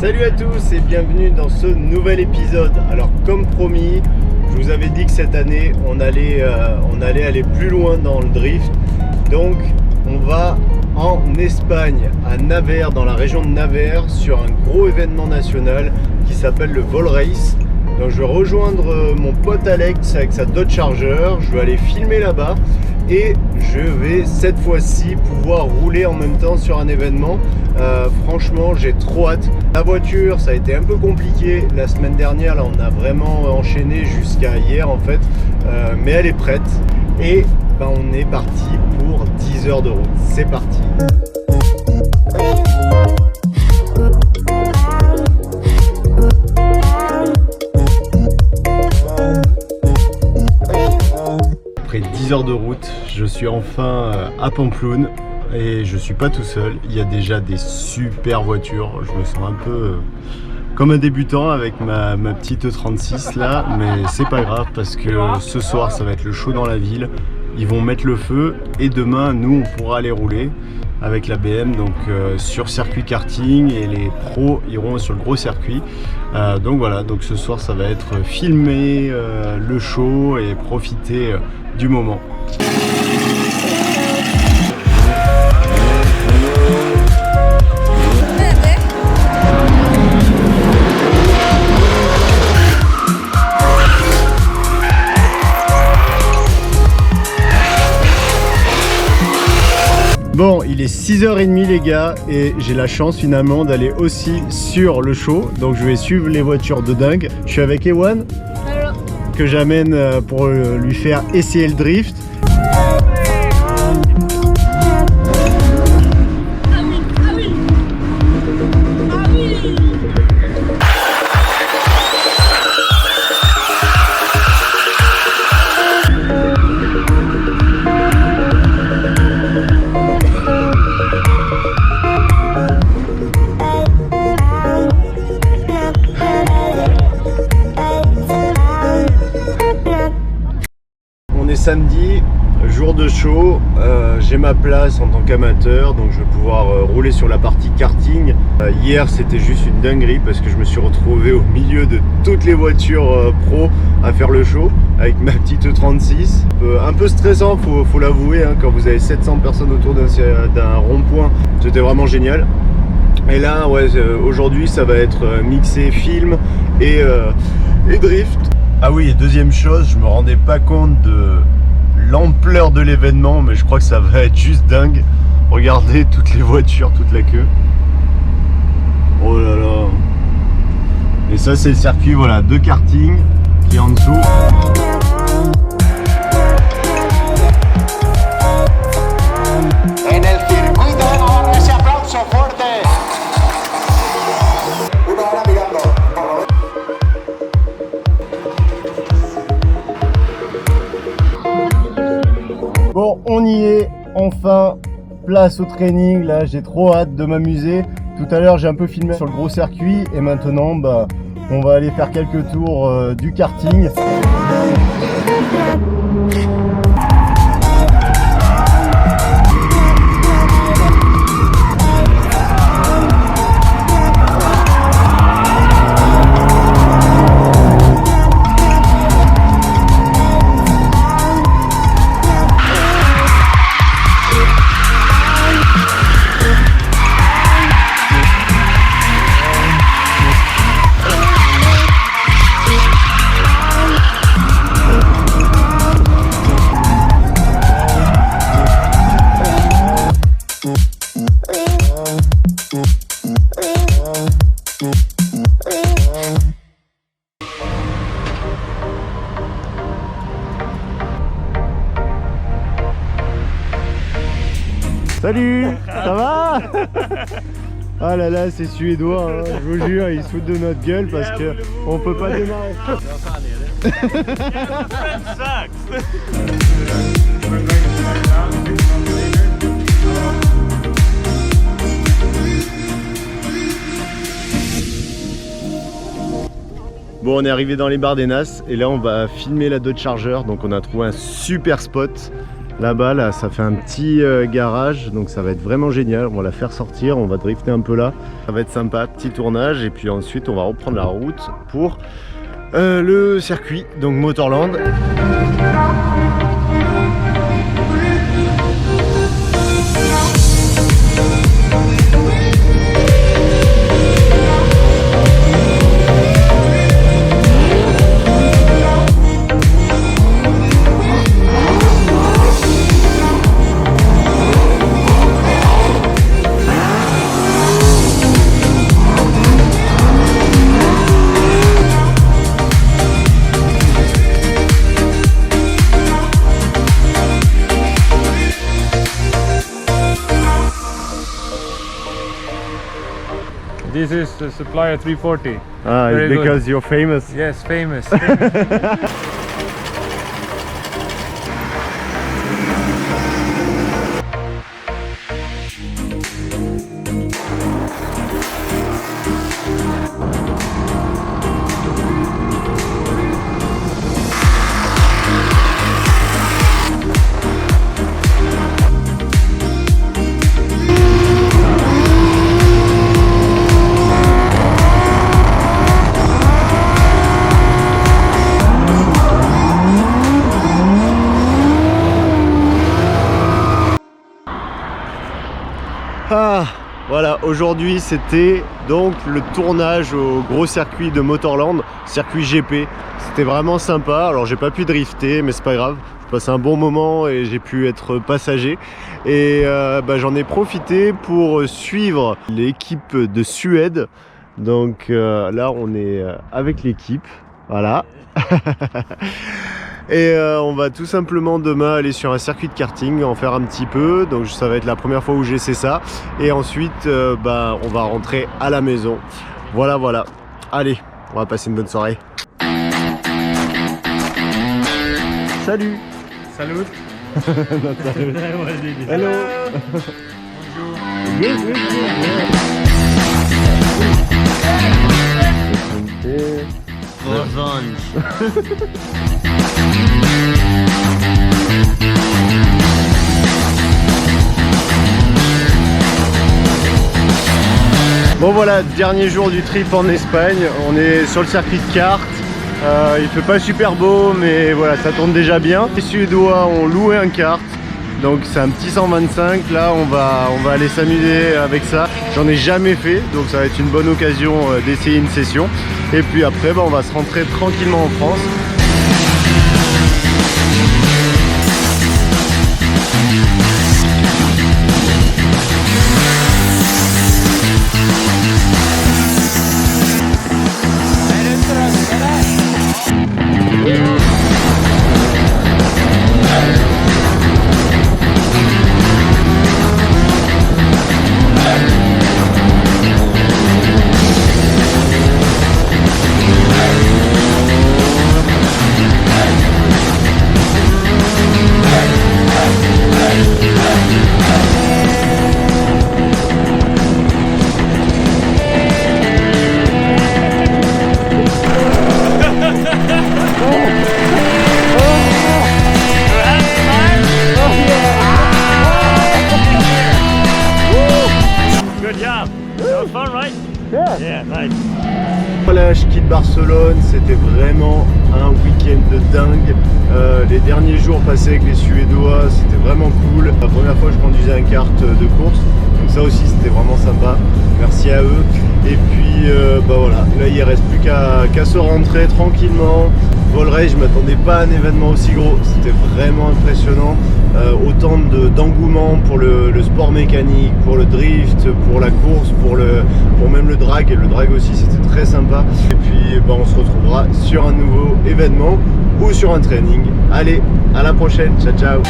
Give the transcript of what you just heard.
Salut à tous et bienvenue dans ce nouvel épisode. Alors comme promis, je vous avais dit que cette année on allait aller plus loin dans le drift. Donc on va en Espagne, à Navarre, dans la région de Navarre, sur un gros événement national qui s'appelle le Vol Race. Donc je vais rejoindre mon pote Alex avec sa Dodge Charger, je vais aller filmer là-bas et je vais cette fois-ci pouvoir rouler en même temps sur un événement. Franchement j'ai trop hâte. La voiture ça a été un peu compliqué la semaine dernière, là on a vraiment enchaîné jusqu'à hier en fait, mais elle est prête et on est parti pour 10 heures de route. C'est parti. Après 10 heures de route, je suis enfin à Pampelune et je suis pas tout seul. Il y a déjà des super voitures. Je me sens un peu comme un débutant avec ma petite E36 là, mais c'est pas grave parce que ce soir ça va être le show dans la ville. Ils vont mettre le feu et demain nous on pourra aller rouler avec la BM donc sur circuit karting et les pros iront sur le gros circuit. Donc voilà, donc ce soir ça va être filmer le show et profiter du moment. Bon, il est 6h30 les gars et j'ai la chance finalement d'aller aussi sur le show. Donc je vais suivre les voitures de dingue. Je suis avec Ewan. Hello. Que j'amène pour lui faire essayer le drift. Samedi, jour de show, j'ai ma place en tant qu'amateur, donc je vais pouvoir rouler sur la partie karting. Hier c'était juste une dinguerie parce que je me suis retrouvé au milieu de toutes les voitures pro à faire le show avec ma petite E36. Un peu stressant, faut l'avouer, hein, quand vous avez 700 personnes autour d'un rond-point, c'était vraiment génial. Et là, ouais, aujourd'hui ça va être mixé film et drift. Ah oui, et deuxième chose, je me rendais pas compte de l'ampleur de l'événement, mais je crois que ça va être juste dingue. Regardez toutes les voitures, toute la queue. Oh là là. Et ça c'est le circuit voilà, de karting qui est en dessous. Bon, on y est, enfin, place au training, là j'ai trop hâte de m'amuser. Tout à l'heure j'ai un peu filmé sur le gros circuit et maintenant on va aller faire quelques tours du karting. Salut, ça va? Ah là là, c'est suédois, hein. Je vous jure, ils se foutent de notre gueule parce que on peut pas démarrer. Bon, on est arrivé dans les Bardenas et là on va filmer la Dodge Charger. Donc on a trouvé un super spot là-bas, là ça fait un petit garage, donc ça va être vraiment génial. On va la faire sortir, on va drifter un peu là, ça va être sympa, petit tournage. Et puis ensuite on va reprendre la route pour le circuit, donc Motorland. This is the supplier 340. Ah, Very because good. you're famous. Yes, famous. Ah, voilà, aujourd'hui c'était donc le tournage au gros circuit de Motorland, circuit GP. C'était vraiment sympa. Alors j'ai pas pu drifter, mais c'est pas grave. J'ai passé un bon moment et j'ai pu être passager. Et j'en ai profité pour suivre l'équipe de Suède. Donc là on est avec l'équipe, voilà. Et on va tout simplement demain aller sur un circuit de karting, en faire un petit peu. Donc ça va être la première fois où j'essaie ça. Et ensuite on va rentrer à la maison. Voilà. Allez, on va passer une bonne soirée. Salut. Salut. Hello. Bon voilà, dernier jour du trip en Espagne. On est sur le circuit de kart. Il fait pas super beau, mais voilà, ça tourne déjà bien. Les Suédois ont loué un kart. Donc c'est un petit 125, là on va aller s'amuser avec ça. J'en ai jamais fait, donc ça va être une bonne occasion d'essayer une session. Et puis après on va se rentrer tranquillement en France. Voilà, je quitte Barcelone, c'était vraiment un week-end de dingue. Les derniers jours passés avec les Suédois, c'était vraiment cool. La première fois que je conduisais un kart de course, donc ça aussi c'était vraiment sympa. Merci à eux. Et puis voilà, là il ne reste plus qu'à se rentrer tranquillement. Volray, je ne m'attendais pas à un événement aussi gros, c'était vraiment impressionnant. Autant d'engouement pour le sport mécanique, pour le drift, pour la course, pour même le drag. Et le drag aussi c'était très sympa. Et puis on se retrouvera sur un nouveau événement ou sur un training. Allez, à la prochaine, ciao ciao.